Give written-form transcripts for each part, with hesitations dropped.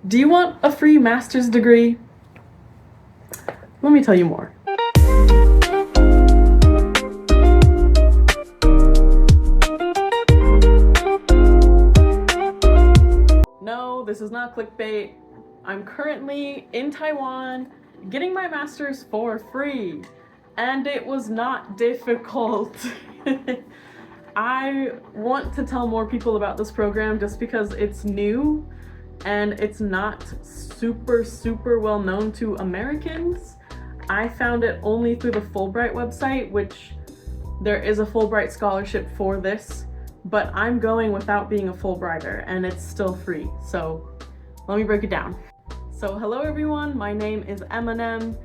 Do you want a free master's degree? Let me tell you more. No, this is not clickbait. I'm currently in Taiwan getting my master's for free, and it was not difficult. I want to tell more people about this program just because it's new and it's not super well known to Americans. I found it only through the Fulbright website, which there is a Fulbright scholarship for this, but I'm going without being a Fulbrighter and it's still free. So let me break it down. So hello everyone, my name is Eminem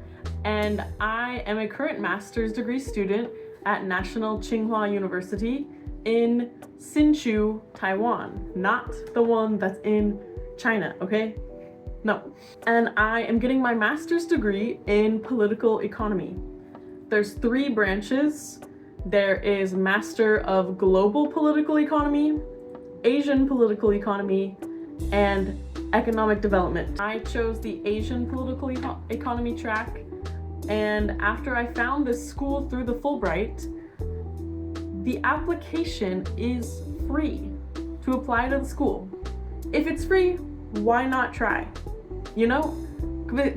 and I am a current master's degree student at National Tsinghua University in Hsinchu, Taiwan, not the one that's in China, okay? No. And I am getting my master's degree in political economy. There's 3 branches. There is Master of Global Political Economy, Asian Political Economy, and Economic Development. I chose the Asian Political Economy track, and after I found this school through the Fulbright, the application is free to apply to the school. If it's free, why not try? You know?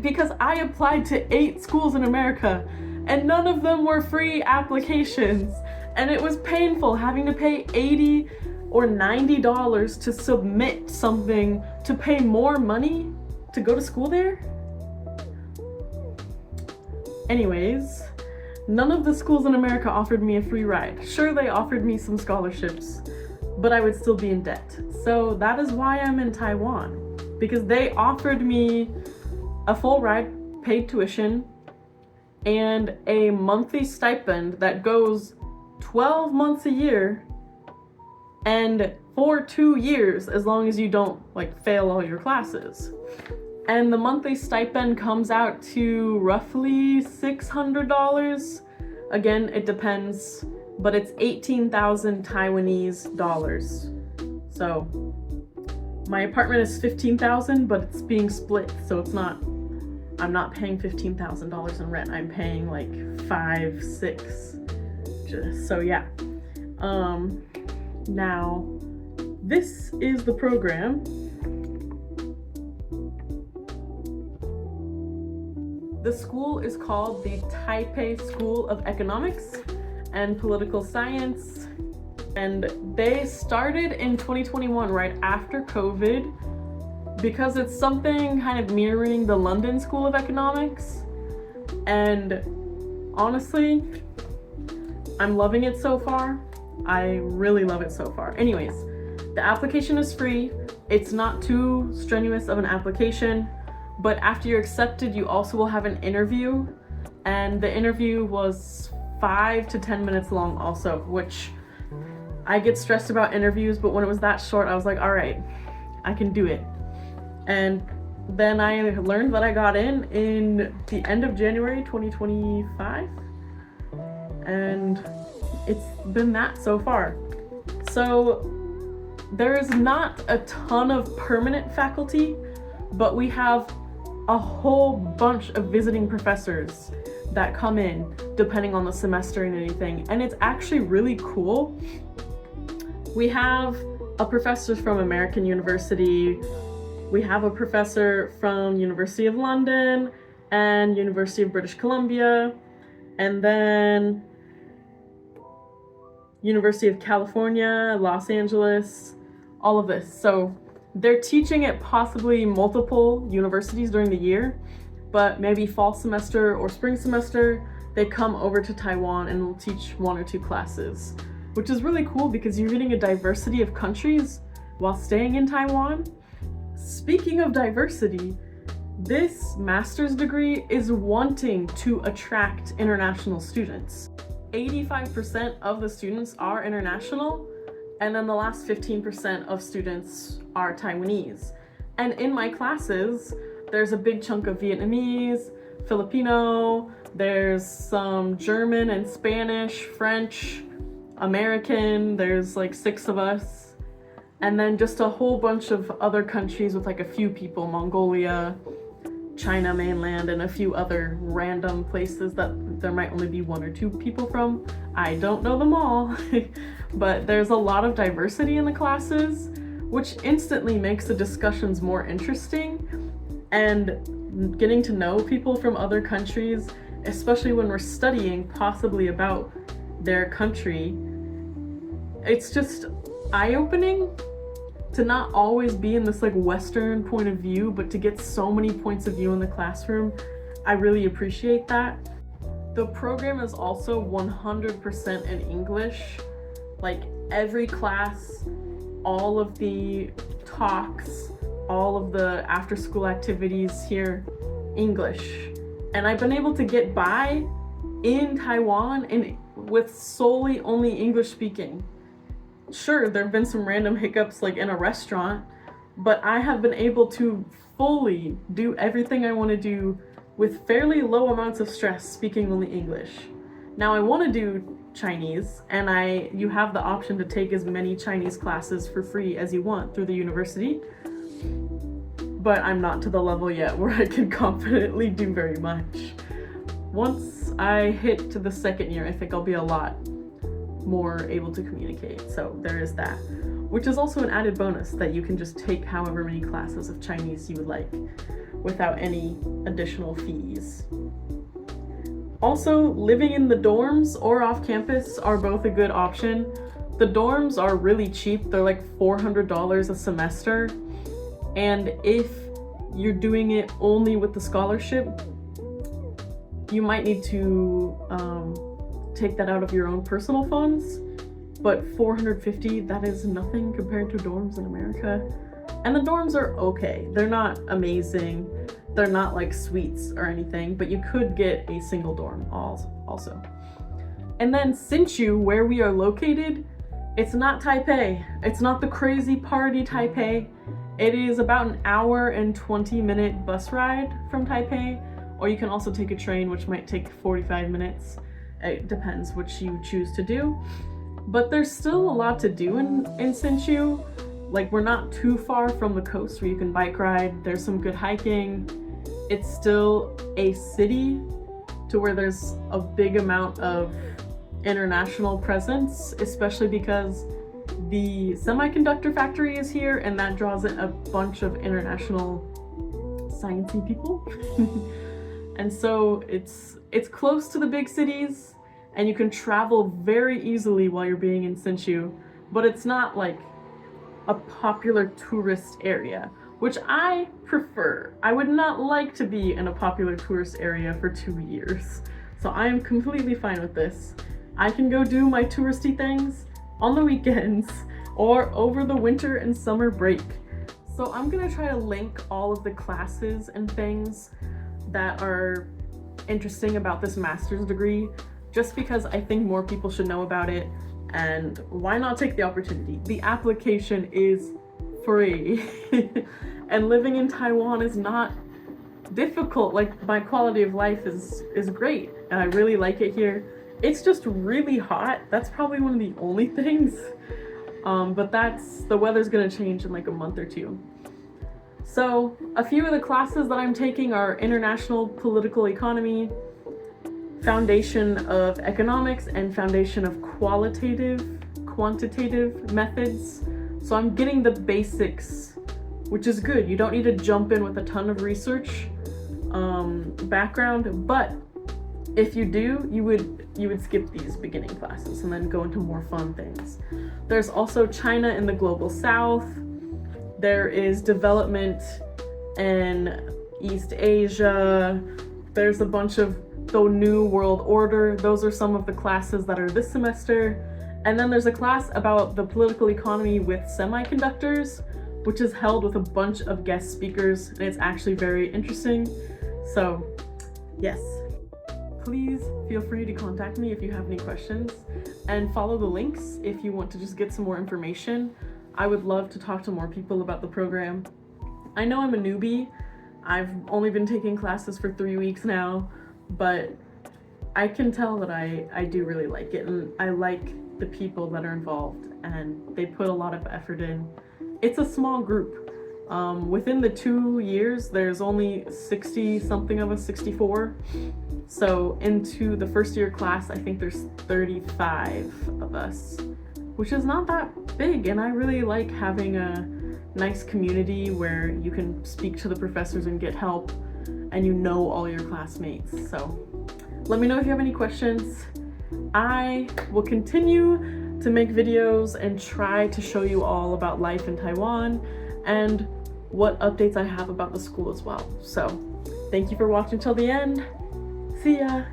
Because I applied to 8 schools in America and none of them were free applications. And it was painful having to pay $80 or $90 to submit something to pay more money to go to school there. Anyways, none of the schools in America offered me a free ride. Sure, they offered me some scholarships, but I would still be in debt. So that is why I'm in Taiwan, because they offered me a full ride, paid tuition, and a monthly stipend that goes 12 months a year and for 2 years, as long as you don't fail all your classes. And the monthly stipend comes out to roughly $600. Again, it depends, but it's 18,000 Taiwanese dollars. So my apartment is 15,000, but it's being split, so it's not, I'm not paying $15,000 in rent. I'm paying like 5, 6. So yeah. Now, this is the program. The school is called the Taipei School of Economics and Political Science, and they started in 2021, right after COVID, because it's something kind of mirroring the London School of Economics. And honestly, I'm loving it so far. I really love it so far. Anyways, the application is free. It's not too strenuous of an application, but after you're accepted, you also will have an interview, and the interview was 5 to 10 minutes long also, which I get stressed about interviews, but when it was that short, I was like, all right, I can do it. And then I learned that I got in the end of January 2025, and it's been that so far. So there is not a ton of permanent faculty, but we have a whole bunch of visiting professors that come in depending on the semester and anything, and it's actually really cool. We have a professor from American University, we have a professor from University of London and University of British Columbia, and then University of California, Los Angeles, all of this. So they're teaching at possibly multiple universities during the year, but maybe fall semester or spring semester, they come over to Taiwan and will teach 1 or 2 classes, which is really cool because you're getting a diversity of countries while staying in Taiwan. Speaking of diversity, this master's degree is wanting to attract international students. 85% of the students are international, and then the last 15% of students are Taiwanese. And in my classes, there's a big chunk of Vietnamese, Filipino, there's some German and Spanish, French, American, there's like 6 of us. and then just a whole bunch of other countries with like a few people, Mongolia, China mainland, and a few other random places that there might only be 1 or 2 people from. I don't know them all, but there's a lot of diversity in the classes, which instantly makes the discussions more interesting, and getting to know people from other countries, especially when we're studying possibly about their country, it's just eye-opening to not always be in this like Western point of view, but to get so many points of view in the classroom. I really appreciate that. The program is also 100% in English. Like every class, all of the talks, all of the after-school activities here, English. And I've been able to get by in Taiwan and with solely only English speaking. Sure, there have been some random hiccups like in a restaurant, but I have been able to fully do everything I want to do with fairly low amounts of stress speaking only English. Now I want to do Chinese, and you have the option to take as many Chinese classes for free as you want through the university, but I'm not to the level yet where I can confidently do very much. Once I hit to the 2nd year, I think I'll be a lot more able to communicate, so there is that, which is also an added bonus that you can just take however many classes of Chinese you would like without any additional fees. Also, living in the dorms or off campus are both a good option. The dorms are really cheap, they're like $400 a semester, and if you're doing it only with the scholarship, you might need to take that out of your own personal funds, but $450, that is nothing compared to dorms in America. And the dorms are okay. They're not amazing. They're not like suites or anything, but you could get a single dorm also. And then Hsinchu, where we are located, it's not Taipei. It's not the crazy party Taipei. It is about an hour and 20-minute bus ride from Taipei, or you can also take a train, which might take 45 minutes. It depends which you choose to do. But there's still a lot to do in Hsinchu. Like, we're not too far from the coast where you can bike ride. There's some good hiking. It's still a city to where there's a big amount of international presence, especially because the semiconductor factory is here, and that draws in a bunch of international sciencey people. And so it's close to the big cities, and you can travel very easily while you're being in Hsinchu, but it's not like a popular tourist area, which I prefer. I would not like to be in a popular tourist area for 2 years, so I am completely fine with this. I can go do my touristy things on the weekends or over the winter and summer break. So I'm gonna try to link all of the classes and things that are interesting about this master's degree, just because I think more people should know about it, and why not take the opportunity? The application is free. And living in Taiwan is not difficult. Like, my quality of life is great, and I really like it here. It's just really hot. That's probably one of the only things. But the weather's gonna change in like a month or 2. So a few of the classes that I'm taking are International Political Economy, Foundation of Economics, and Foundation of Quantitative Methods. So I'm getting the basics, which is good. You don't need to jump in with a ton of research background, but if you do, you would skip these beginning classes and then go into more fun things. There's also China in the Global South. There is development in East Asia. There's a bunch of the New World Order. Those are some of the classes that are this semester. And then there's a class about the political economy with semiconductors, which is held with a bunch of guest speakers, and it's actually very interesting. So, yes. Please feel free to contact me if you have any questions, and follow the links if you want to just get some more information. I would love to talk to more people about the program. I know I'm a newbie. I've only been taking classes for 3 weeks now, but I can tell that I do really like it, and I like the people that are involved, and they put a lot of effort in. it's a small group. Within the 2 years, there's only 60 something of us, 64. So into the first year class, I think there's 35 of us, which is not that big. And I really like having a nice community where you can speak to the professors and get help, and you know all your classmates. So let me know if you have any questions. I will continue to make videos and try to show you all about life in Taiwan and what updates I have about the school as well. So thank you for watching till the end. See ya!